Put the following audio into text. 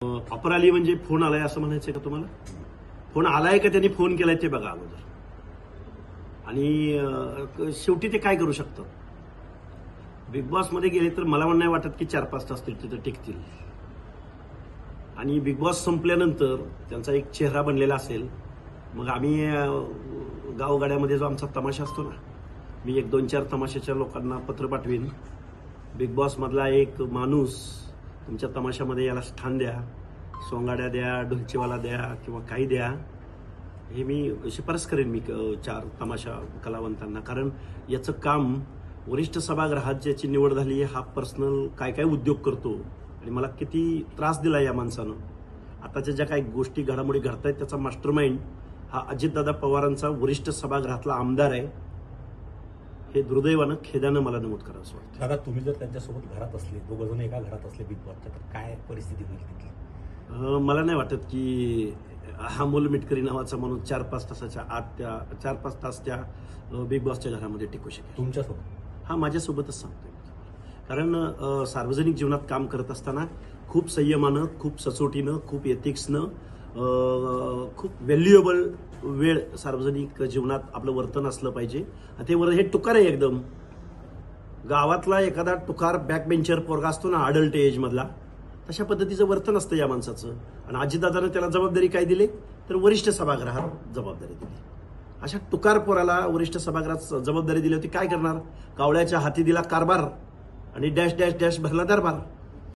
Offer आली म्हणजे phone आलाय असं म्हणायचंय का तुम्हाला? फोन आलाय का त्यांनी फोन केलाय ते बघा अगोदर. आणि शेवटी ते काय करू शकतं? बिग बॉस मध्ये गेले तर मला नाही वाटत की 4-5 तास तिथे टिकतील. आणि बिग बॉस संपल्यानंतर त्यांचा एक चेहरा बनलेला असेल. मग आम्ही गावगाड्यामध्ये जो आमचा तमाशा असतो ना, मी 1-2-4 तमाशाच्या लोकांना पत्र पाठवीन. बिग बॉस मधला एक माणूस तुमच्या तमाशामध्ये याला स्थान द्या, सोंगाड्या द्या, ढोलचीवाला द्या किंवा काही द्या, हे मी शिफारस करेन मी 4 तमाशा कलावंतांना. कारण याचं काम वरिष्ठ सभागृहात ज्याची निवड झाली, हा पर्सनल काय काय उद्योग करतो आणि मला किती त्रास दिला या माणसानं. आताच्या ज्या काही गोष्टी घडामोडी घडतायत त्याचा मास्टरमाइंड हा अजितदादा पवारांचा वरिष्ठ सभागृहातला आमदार आहे. हे दुर्दैवानं खेदानं मला नमूद करावंसं वाटतं. दादा, तुम्ही जर त्यांच्यासोबत घरात असले, दोघं जण एका घरात असले बिग बॉसच्या, तर काय परिस्थिती होईल तिथली? मला नाही वाटत की हा अमोल मिटकरी नावाचा माणूस 4-5 तासाच्या आत त्या 4-5 तास त्या बिग बॉसच्या घरामध्ये टिकू शकेल. तुमच्यासोबत? हा, माझ्यासोबतच सांगतोय. कारण सार्वजनिक जीवनात काम करत असताना खूप संयमानं, खूप सचोटीनं, खूप एथिक्सनं, खूप व्हॅल्युएबल वेळ सार्वजनिक जीवनात आपलं वर्तन असलं पाहिजे. ते हे टुकार आहे एकदम. गावातला एखादा टुकार बॅकबेंचर पोरगा असतो ना, अडल्ट एज मधला, तशा पद्धतीचं वर्तन असतं या माणसाचं. आणि अजितदादानं त्याला जबाबदारी काय दिली तर वरिष्ठ सभागृहात जबाबदारी दिली. अशा टुकार पोराला वरिष्ठ सभागृहात जबाबदारी दिली होती, काय करणार? कावळ्याच्या हाती दिला कारभार आणि डॅश डॅश डॅश भरला दरबार.